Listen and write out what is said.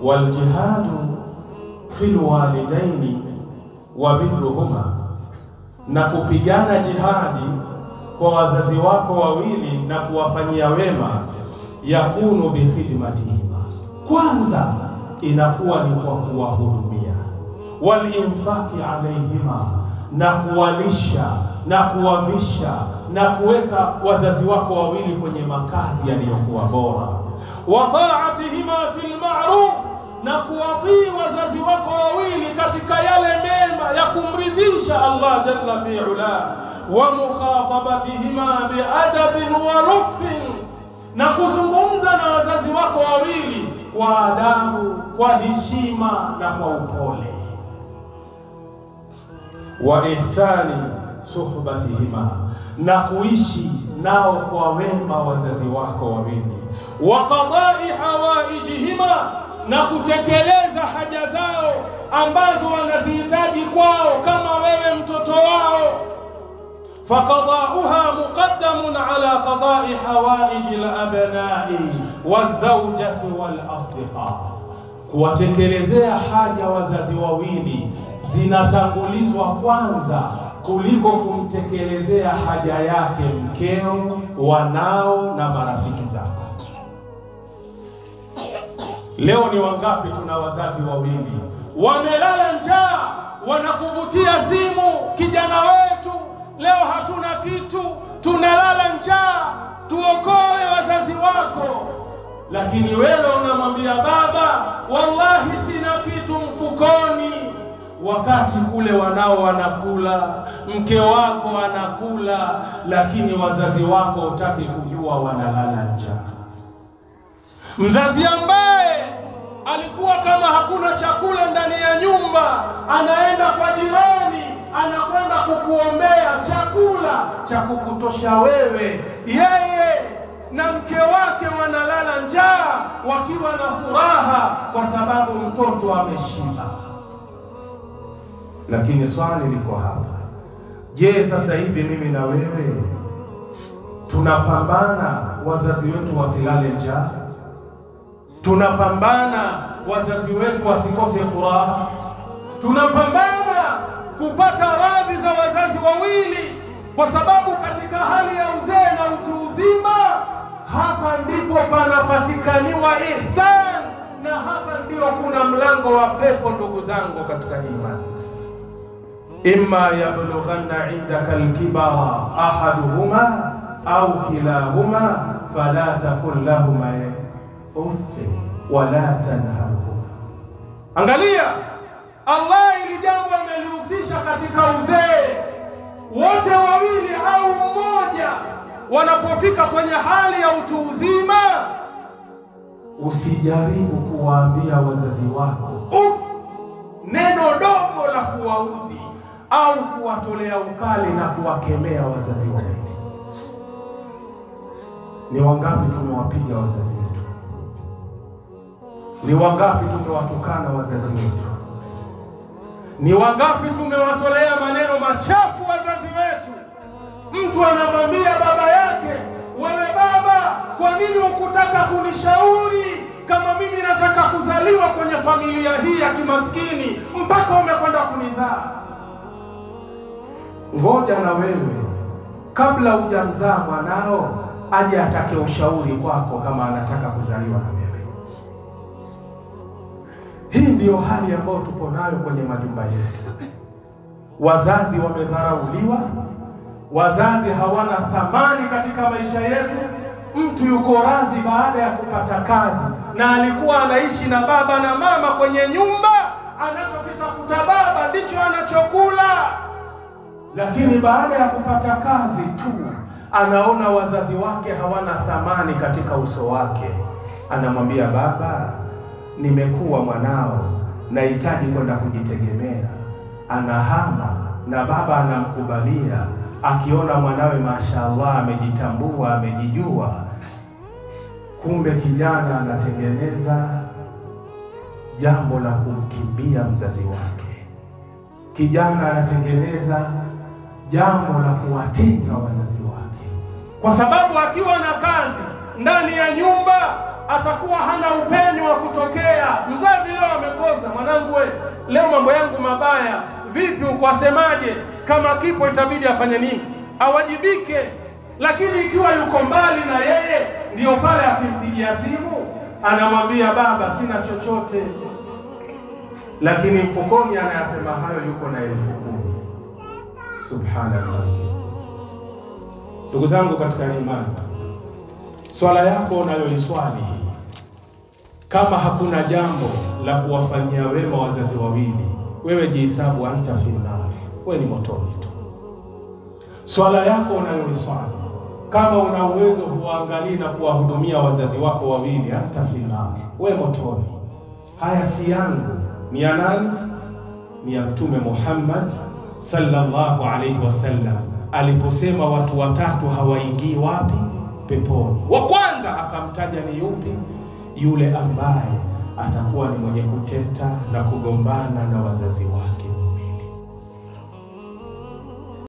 waljihadu fil walidaini wa birruhuma, na kupigana jihadi kwa wazazi wako wawili na kuwafanyia wema, yakunu bi khidmatihima, kwanza inakuwa ni kwa kuwahudumia, wal infaqi alayhima, na kuwalisha na kuwavisha na kuweka wazazi wako wawili kwenye makazi yaliyokuwa bora, wa ta'atihima fil ma'ruf, na kuwatii wazazi wako wawili katika yale mema ya kumridhisha Allah jalla fi'ala, wa mukhatabatihima biadabin wa lutfin, na kuzungumza na wazazi wako wawili kwa adabu, kwa heshima na kwa upole, wa ihsani suhbatihima, na kuishi nao kwa wema wazazi wako wawili, wa qada'i hawaijihima, na kutekeleza haja zao ambazo wanazihitaji kwao kama wewe mtoto wao. Faqada'uha muqaddamun ala qada'i hawaijil abna'i wazawjati wal asdiqa, kuwatekelezea haja wazazi wawili zinatangulizwa kwanza kuliko kumtekelezea haja yake mkeo, wanao na marafiki zako. Leo ni wangapi tuna wazazi wawili wamelala njaa, wanakuvutia simu, kijana wetu leo hatuna kitu, tunalala njaa, tuokoe wazazi wako. Lakini wewe unamwambia baba, wallahi sina kitu mfukoni, wakati kule wanao wanakula, mke wako anakula, lakini wazazi wako hutaki kujua wanalala njaa. Mzazi ambaye alikuwa kama hakuna chakula ndani ya nyumba, anaenda kwa jirani, anakwenda kukuombea chakula cha kukutosha wewe, yeye na mke wake wanalala njaa wakiwa na furaha kwa sababu mtoto ameshiba. Lakini swali liko hapa, je, sasa hivi mimi na wewe tunapambana wazazi wetu wasilale njaa? Tunapambana wazazi wetu wasikose furaha? Tunapambana kupata radhi za wazazi wawili? Kwa sababu katika hali ya uzee na utu uzima, hapa ndipo panapatikaniwa ihsan, na hapa ndio kuna mlango wa pepo. Ndugu zangu katika imani, imma yablughanna indaka alkibara ahaduhuma au kilahuma fala taqul lahuma uffi wala tanharhuma. Angalia, Allah ili jambo amelihusisha katika uzee. Wote wawili au mmoja wanapofika kwenye hali ya utu uzima, usijaribu kuwaambia wazazi wako neno dogo la kuwaudhi au kuwatolea ukali na kuwakemea wazazi wawili. Ni wangapi tumewapiga wazazi wetu? Ni wangapi tumewatukana wazazi wetu? Ni wangapi tumewatolea maneno machafu wazazi wetu? Mtu anamwambia baba yake, wewe baba, kwa nini hukutaka kunishauri kama mimi nataka kuzaliwa kwenye familia hii ya kimaskini mpaka umekwenda kunizaa? Ngoja na wewe kabla hujamzaa mwanao aje atake ushauri kwako kama anataka kuzaliwa na wewe. Hii ndiyo hali ambayo tupo nayo kwenye majumba yetu. Wazazi wamedharauliwa, wazazi hawana thamani katika maisha yetu. Mtu yuko radhi baada ya kupata kazi na alikuwa anaishi na baba na mama kwenye nyumba, anachokitafuta baba ndicho anachokula, lakini baada ya kupata kazi tu anaona wazazi wake hawana thamani katika uso wake. Anamwambia baba, nimekuwa mwanao, nahitaji kwenda kujitegemea. Anahama na baba anamkubalia, akiona mwanawe mashaallah amejitambua, amejijua. Kumbe kijana anatengeneza jambo la kumkimbia mzazi wake. Kijana anatengeneza jambo la kuwatenga wazazi wake, kwa sababu akiwa na kazi ndani ya nyumba atakuwa hana upenyo wa kutokea. Mzazi leo amekosa, mwanangu we, leo mambo yangu mabaya, vipi uko, asemaje? Kama kipo itabidi afanye nini? Awajibike. Lakini ikiwa yuko mbali na yeye, ndio pale akimpigia simu anamwambia baba sina chochote, lakini mfukoni anayasema hayo yuko na 10,000. Subhanallah. Ndugu zangu katika imani, swala yako unayoiswali, kama hakuna jambo la kuwafanyia wema wazazi wawili, wewe jihesabu anta finnar, wewe ni motoni tu. Swala yako unayoiswali, kama una uwezo huangalia na kuwahudumia wazazi wako wawili, anta finnar, wewe motoni. Haya si yangu, ni ya nani? Ni ya Mtume Muhammad sallallahu alayhi wasallam, aliposema watu watatu hawaingii wapi? Peponi. Wa kwanza akamtaja ni yupi? Yule ambaye atakuwa ni mwenye kuteta na kugombana na wazazi wake wawili.